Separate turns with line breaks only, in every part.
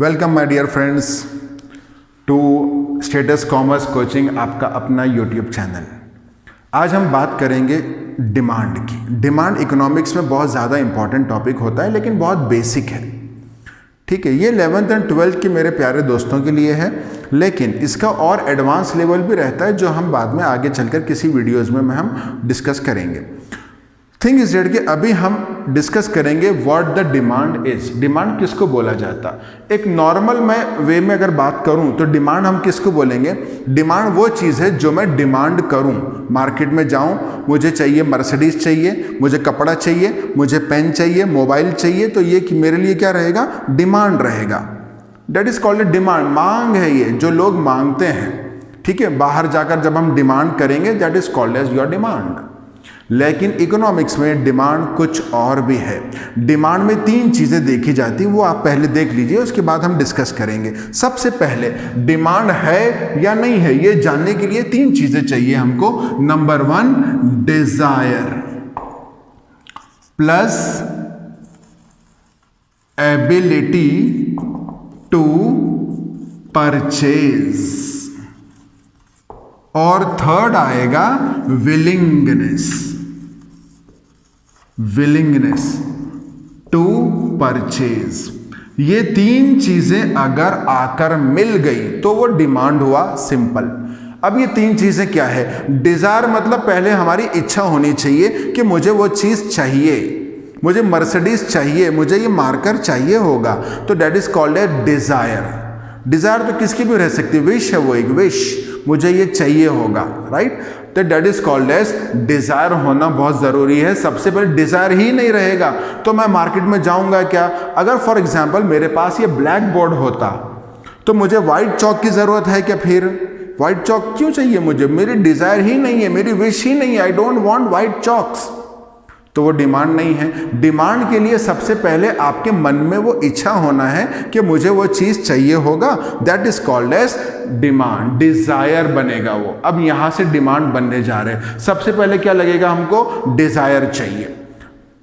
Welcome my dear friends to status commerce coaching, आपका अपना YouTube channel. आज हम बात करेंगे डिमांड की। डिमांड इकोनॉमिक्स में बहुत ज़्यादा इंपॉर्टेंट टॉपिक होता है, लेकिन बहुत बेसिक है। ठीक है, ये 11th एंड 12th के मेरे प्यारे दोस्तों के लिए है, लेकिन इसका और एडवांस लेवल भी रहता है, जो हम बाद में आगे चलकर किसी वीडियोज़ में हम डिस्कस करेंगे। थिंग इज डेट कि अभी हम डिस्कस करेंगे what the demand is. Demand किसको बोला जाता? एक नॉर्मल वे में अगर बात करूं तो डिमांड हम किसको बोलेंगे? डिमांड वो चीज़ है जो मैं डिमांड करूं। मार्केट में जाऊं, मुझे चाहिए मर्सिडीज चाहिए, मुझे कपड़ा चाहिए, मुझे पेन चाहिए, मोबाइल चाहिए, तो ये कि मेरे लिए क्या रहेगा? डिमांड रहेगा। That is called A demand. मांग है ये, जो लोग मांगते हैं। ठीक है, बाहर जाकर जब हम डिमांड करेंगे that is called as your demand. लेकिन इकोनॉमिक्स में डिमांड कुछ और भी है। डिमांड में 3 चीज़ें देखी जाती, वो आप पहले देख लीजिए, उसके बाद हम डिस्कस करेंगे। सबसे पहले डिमांड है या नहीं है, ये जानने के लिए 3 चीज़ें चाहिए हमको। Number 1 desire plus ability to purchase, और थर्ड आएगा विलिंगनेस टू परचेज। ये 3 चीजें अगर आकर मिल गई तो वो डिमांड हुआ। सिंपल। अब ये 3 चीजें क्या है? डिजायर मतलब पहले हमारी इच्छा होनी चाहिए कि मुझे वो चीज चाहिए, मुझे मर्सिडीज चाहिए, मुझे ये मार्कर चाहिए होगा, तो that is called a desire. Desire तो किसकी भी रह सकती है, विश है, वो एक विश, मुझे ये चाहिए होगा, राइट? तो that is called as desire. होना बहुत जरूरी है। सबसे पहले डिजायर ही नहीं रहेगा तो मैं मार्केट में जाऊंगा क्या? अगर फॉर एग्जांपल मेरे पास ये ब्लैक बोर्ड होता तो मुझे व्हाइट चौक की जरूरत है क्या? फिर व्हाइट चौक क्यों चाहिए मुझे? मेरी डिजायर ही नहीं है, मेरी विश ही नहीं है। I don't want white chalks, तो वो डिमांड नहीं है। डिमांड के लिए सबसे पहले आपके मन में वो इच्छा होना है कि मुझे वो चीज चाहिए होगा। That is called as demand. Desire बनेगा वो। अब यहां से डिमांड बनने जा रहे हैं। सबसे पहले क्या लगेगा हमको? डिजायर चाहिए।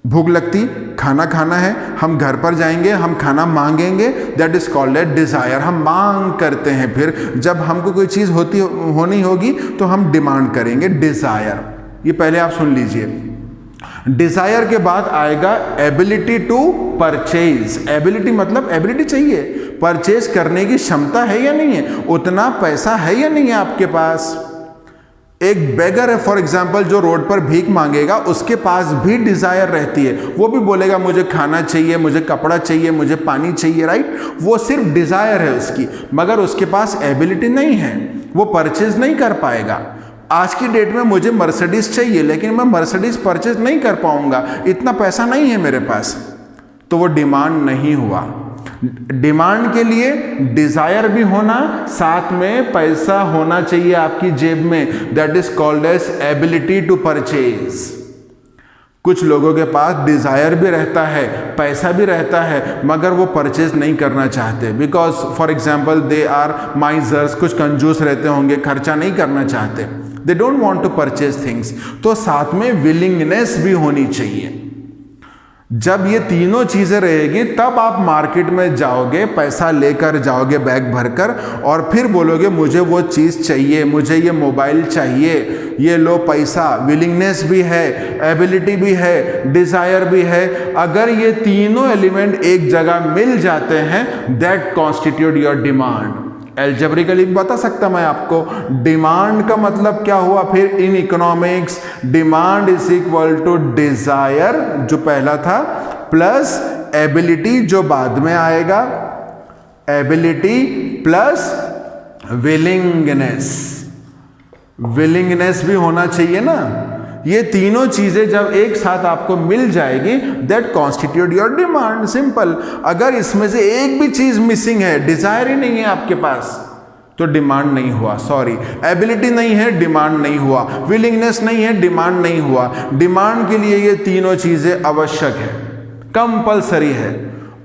भूख लगती, खाना खाना है, हम घर पर जाएंगे, हम खाना मांगेंगे, that is called as desire. हम मांग करते हैं, फिर जब हमको कोई चीज होनी होगी तो हम डिमांड करेंगे, डिजायर। ये पहले आप सुन लीजिए। डिजायर के बाद आएगा एबिलिटी टू परचेज। एबिलिटी मतलब एबिलिटी चाहिए, परचेज करने की क्षमता है या नहीं है, उतना पैसा है या नहीं है आपके पास। एक बेगर है फॉर एग्जांपल, जो रोड पर भीख मांगेगा, उसके पास भी डिजायर रहती है। वो भी बोलेगा मुझे खाना चाहिए, मुझे कपड़ा चाहिए, मुझे पानी चाहिए, राइट? वो सिर्फ डिजायर है उसकी, मगर उसके पास एबिलिटी नहीं है, वो परचेज नहीं कर पाएगा। आज की डेट में मुझे मर्सिडीज चाहिए, लेकिन मैं मर्सिडीज परचेज नहीं कर पाऊंगा, इतना पैसा नहीं है मेरे पास, तो वो डिमांड नहीं हुआ। डिमांड के लिए डिजायर भी होना, साथ में पैसा होना चाहिए आपकी जेब में। That is called as ability to purchase. कुछ लोगों के पास डिजायर भी रहता है, पैसा भी रहता है, मगर वो परचेज नहीं करना चाहते, because for example they are misers. कुछ कंजूस रहते होंगे, खर्चा नहीं करना चाहते, they don't want to purchase things. तो साथ में विलिंगनेस भी होनी चाहिए। जब ये तीनों चीजें रहेगी तब आप मार्केट में जाओगे, पैसा लेकर जाओगे बैग भरकर, और फिर बोलोगे मुझे वो चीज चाहिए, मुझे ये मोबाइल चाहिए, ये लो पैसा। विलिंगनेस भी है, एबिलिटी भी है, डिजायर भी है। अगर ये तीनों एलिमेंट एक जगह मिल जाते हैं, that constitute your demand. Algebraically बता सकता मैं आपको डिमांड का मतलब क्या हुआ। फिर in economics demand is equal to desire, जो पहला था, प्लस एबिलिटी जो बाद में आएगा, एबिलिटी प्लस विलिंगनेस। विलिंगनेस भी होना चाहिए ना। ये तीनों चीजें जब एक साथ आपको मिल जाएगी, that constitute your demand. Simple. अगर इसमें से एक भी चीज मिसिंग है, डिजायर ही नहीं है आपके पास, तो डिमांड नहीं हुआ। सॉरी, एबिलिटी नहीं है, डिमांड नहीं हुआ। विलिंगनेस नहीं है, डिमांड नहीं हुआ। डिमांड के लिए ये तीनों चीजें आवश्यक है, कंपलसरी है।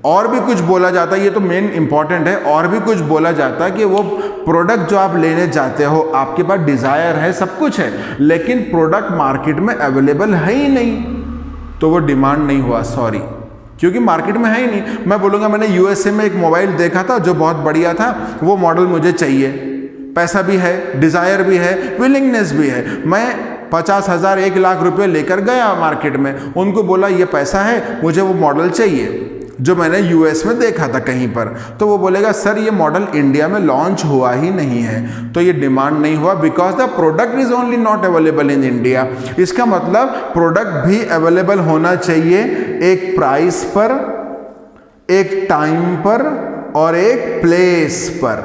और भी कुछ बोला जाता है, ये तो मेन इंपॉर्टेंट है, और भी कुछ बोला जाता है कि वो प्रोडक्ट जो आप लेने जाते हो, आपके पास डिजायर है, सब कुछ है, लेकिन प्रोडक्ट मार्केट में अवेलेबल है ही नहीं, तो वो डिमांड नहीं हुआ। सॉरी, क्योंकि मार्केट में है ही नहीं। मैं बोलूँगा मैंने यूएसए में एक मोबाइल देखा था जो बहुत बढ़िया था, वो मॉडल मुझे चाहिए, पैसा भी है, डिज़ायर भी है, विलिंगनेस भी है। मैं 50,000 1,00,000 रुपये लेकर गया मार्केट में, उनको बोला ये पैसा है, मुझे वो मॉडल चाहिए जो मैंने यूएस में देखा था कहीं पर, तो वो बोलेगा सर ये मॉडल इंडिया में लॉन्च हुआ ही नहीं है, तो ये डिमांड नहीं हुआ, because the product is only not available in India. इसका मतलब प्रोडक्ट भी अवेलेबल होना चाहिए एक प्राइस पर, एक टाइम पर और एक प्लेस पर।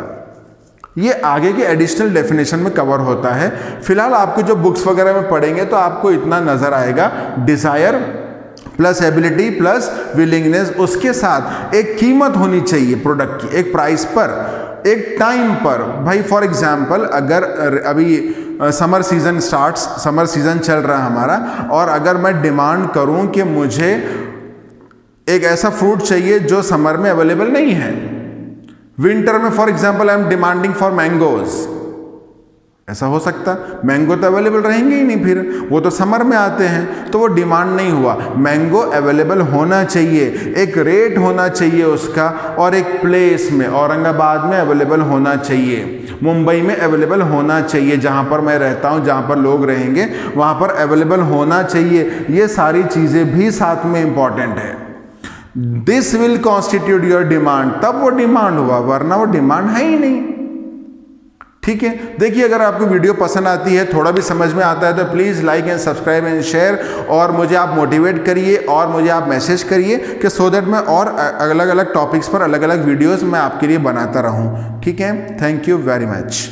ये आगे के एडिशनल डेफिनेशन में कवर होता है। फिलहाल आपको जो बुक्स वगैरह में पढ़ेंगे तो आपको इतना नजर आएगा, desire plus ability plus willingness, उसके साथ एक कीमत होनी चाहिए प्रोडक्ट की, एक प्राइस पर, एक टाइम पर। भाई फॉर एग्जांपल अगर अभी summer season starts, summer season चल रहा है हमारा, और अगर मैं डिमांड करूं कि मुझे एक ऐसा फ्रूट चाहिए जो समर में अवेलेबल नहीं है, विंटर में for example I am demanding for mangoes, ऐसा हो सकता, मैंगो तो अवेलेबल रहेंगे ही नहीं, फिर वो तो समर में आते हैं, तो वो डिमांड नहीं हुआ। मैंगो अवेलेबल होना चाहिए, एक रेट होना चाहिए उसका, और एक प्लेस में, औरंगाबाद में अवेलेबल होना चाहिए, मुंबई में अवेलेबल होना चाहिए, जहाँ पर मैं रहता हूँ, जहाँ पर लोग रहेंगे वहाँ पर अवेलेबल होना चाहिए। ये सारी चीज़ें भी साथ में इंपॉर्टेंट है। This will constitute your demand, तब वो डिमांड हुआ, वरना वो डिमांड है ही नहीं। ठीक है, देखिए अगर आपको वीडियो पसंद आती है, थोड़ा भी समझ में आता है, तो please like and subscribe and share, और मुझे आप मोटिवेट करिए और मुझे आप मैसेज करिए कि सो दैट मैं और अलग अलग टॉपिक्स पर अलग अलग वीडियोस मैं आपके लिए बनाता रहूं। ठीक है, थैंक यू वेरी मच।